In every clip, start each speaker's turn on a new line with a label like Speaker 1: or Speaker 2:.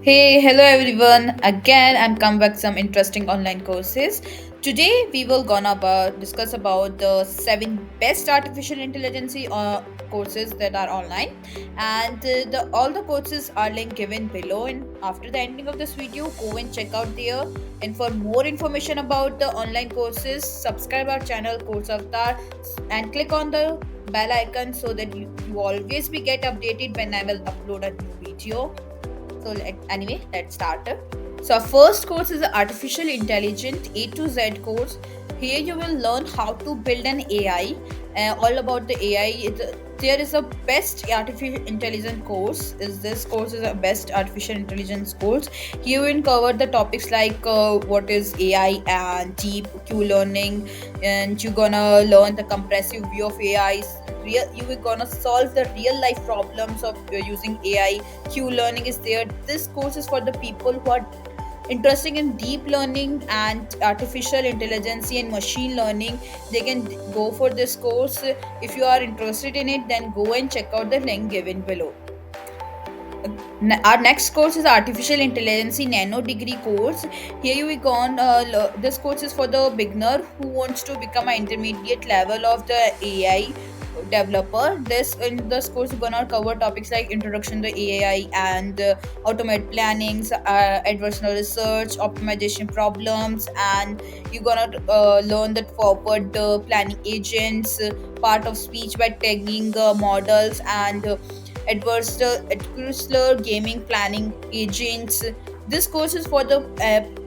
Speaker 1: Hey, hello everyone. Again, I'm come back some interesting online courses. Today we will gonna discuss about the seven best artificial intelligence courses that are online, and the all the courses are linked given below. And after the ending of this video, go and check out there. And for more information about the online courses, subscribe our channel CourseAvatar and click on the bell icon so that you always be get updated when I will upload a new video. Anyway, let's start. So our first course is the Artificial Intelligence A to Z course. Here you will learn how to build an AI, all about the AI. There is a best artificial intelligence course. Is this course is a best artificial intelligence course. Here we will cover the topics like what is AI and deep Q learning, and you're gonna learn the compressive view of AI. You are gonna solve the real life problems of using AI. Q learning is there. This course is for the people who are interested in deep learning and artificial intelligence and machine learning. They can go for this course. If you are interested in it, then go and check out the link given below. Our next course is artificial intelligence nano degree course. Here you will go on. This course is for the beginner who wants to become an intermediate level of the AI developer. This in this course we're gonna cover topics like introduction to AI and automate plannings, adversarial research, optimization problems, and you're gonna learn that forward planning agents, part of speech by tagging models, and adversarial gaming planning agents. This course is for the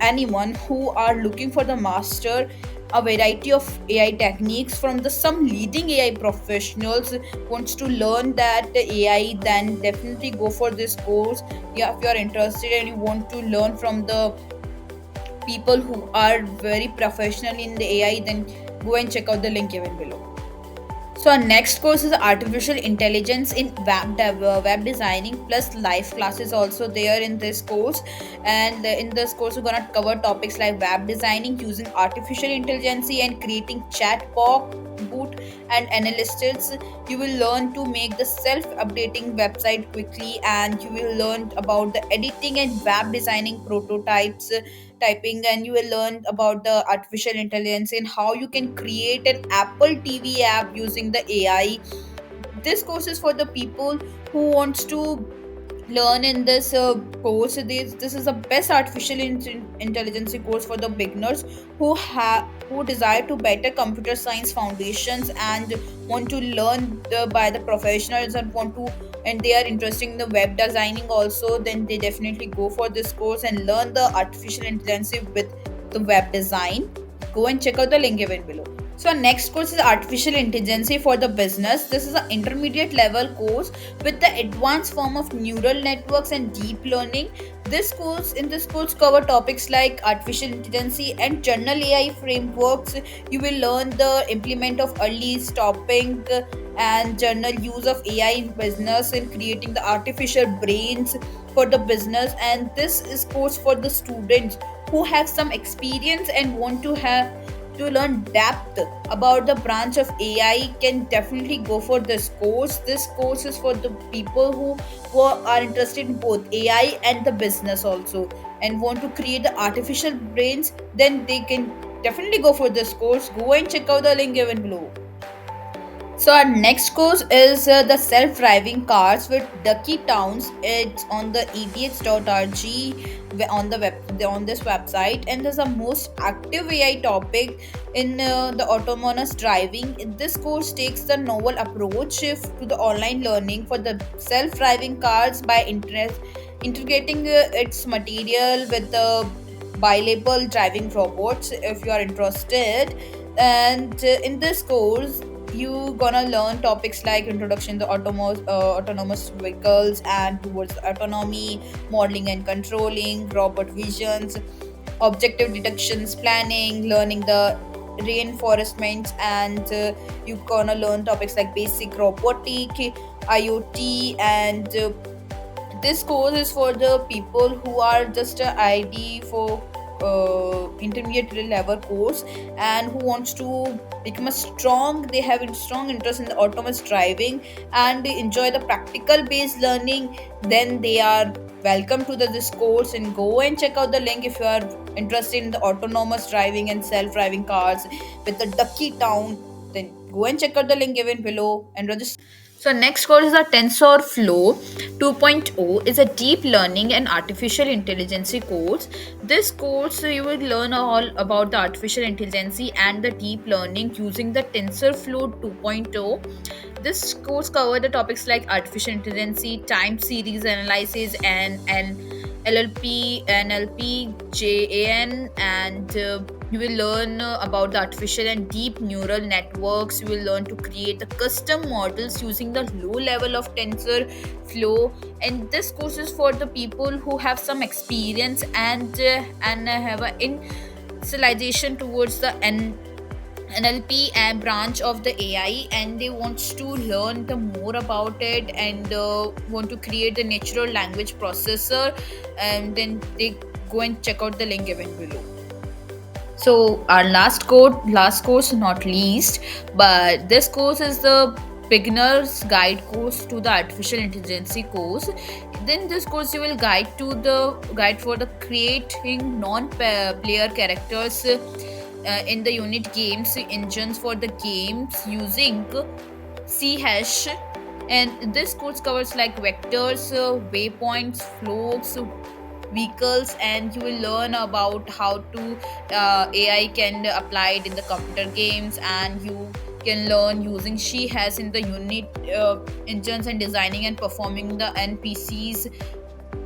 Speaker 1: anyone who are looking for the master a variety of AI techniques from the some leading AI professionals. Wants to learn that AI, then definitely go for this course. Yeah, if you are interested and you want to learn from the people who are very professional in the AI, then go and check out the link given below. So our next course is artificial intelligence in web designing plus live classes also there in this course. And in this course we're gonna cover topics like web designing using artificial intelligence and creating chatbot boot and analysts. You will learn to make the self-updating website quickly, and you will learn about the editing and web designing prototypes, typing, and you will learn about the artificial intelligence and how you can create an Apple TV app using the AI. This course is for the people who wants to learn in this course. This is the best artificial intelligence course for the beginners who desire to better computer science foundations and want to learn by the professionals and want to, and they are interested in the web designing also. Then they definitely go for this course and learn the artificial intelligence with the web design. Go and check out the link given below. So our next course is artificial intelligence for the business. This is an intermediate level course with the advanced form of neural networks and deep learning. This course cover topics like artificial intelligence and general AI frameworks. You will learn the implement of early stopping and general use of AI in business and creating the artificial brains for the business. And this is course for the students who have some experience and want to learn depth about the branch of AI. Can definitely go for this course. This course is for the people who are interested in both AI and the business also and want to create the artificial brains. Then they can definitely go for this course. Go and check out the link given below. So our next course is the self-driving cars with Ducky Towns. It's on the edx.rg on the on this website, and there's a most active AI topic in the autonomous driving. This course takes the novel approach to the online learning for the self-driving cars by integrating its material with the bilateral driving robots. If you are interested, and in this course you gonna learn topics like introduction to autonomous vehicles and towards autonomy, modeling and controlling, robot visions, objective detections, planning, learning the reinforcements, and you gonna learn topics like basic robotic, IoT, and this course is for the people who are just a ID for intermediate level course and who wants to become a strong, they have a strong interest in the autonomous driving and they enjoy the practical based learning, then they are welcome to this course. And go and check out the link if you are interested in the autonomous driving and self-driving cars with the ducky town, then go and check out the link given below and register. So next course is a TensorFlow 2.0 is a deep learning and artificial intelligence course. This course you will learn all about the artificial intelligence and the deep learning using the TensorFlow 2.0. This course cover the topics like artificial intelligence, time series analysis, and LLP, NLP, JAN, and you will learn about the artificial and deep neural networks. You will learn to create the custom models using the low level of TensorFlow. And this course is for the people who have some experience and have an initialization towards the NLP and branch of the AI, and they wants to learn the more about it and want to create the natural language processor, and then they go and check out the link given below. So our last course, not least, but this course is the beginner's guide course to the artificial intelligence course. Then this course you will guide for the creating non-player characters in the unit games engines for the games using C hash. And this course covers like vectors, waypoints, flows, vehicles, and you will learn about how to AI can apply it in the computer games, and you can learn using she has in the unit engines and designing and performing the NPCs.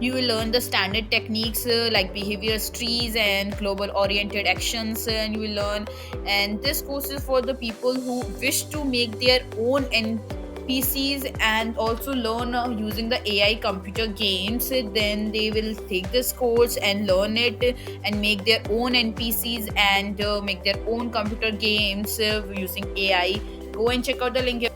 Speaker 1: You will learn the standard techniques like behavior trees and global oriented actions, and you will learn. And this course is for the people who wish to make their own NPCs and also learn using the AI computer games. Then they will take this course and learn it and make their own NPCs and make their own computer games using AI. Go and check out the link.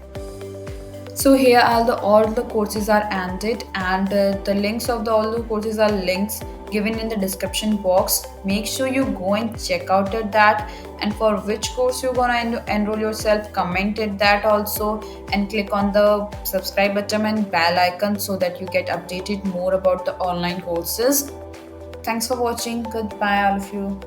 Speaker 1: So here all the courses are ended, and the links of all the courses are links given in the description box. Make sure you go and check out at that, and for which course you're gonna enroll yourself, comment it that also, and click on the subscribe button and bell icon so that you get updated more about the online courses. Thanks for watching. Goodbye all of you.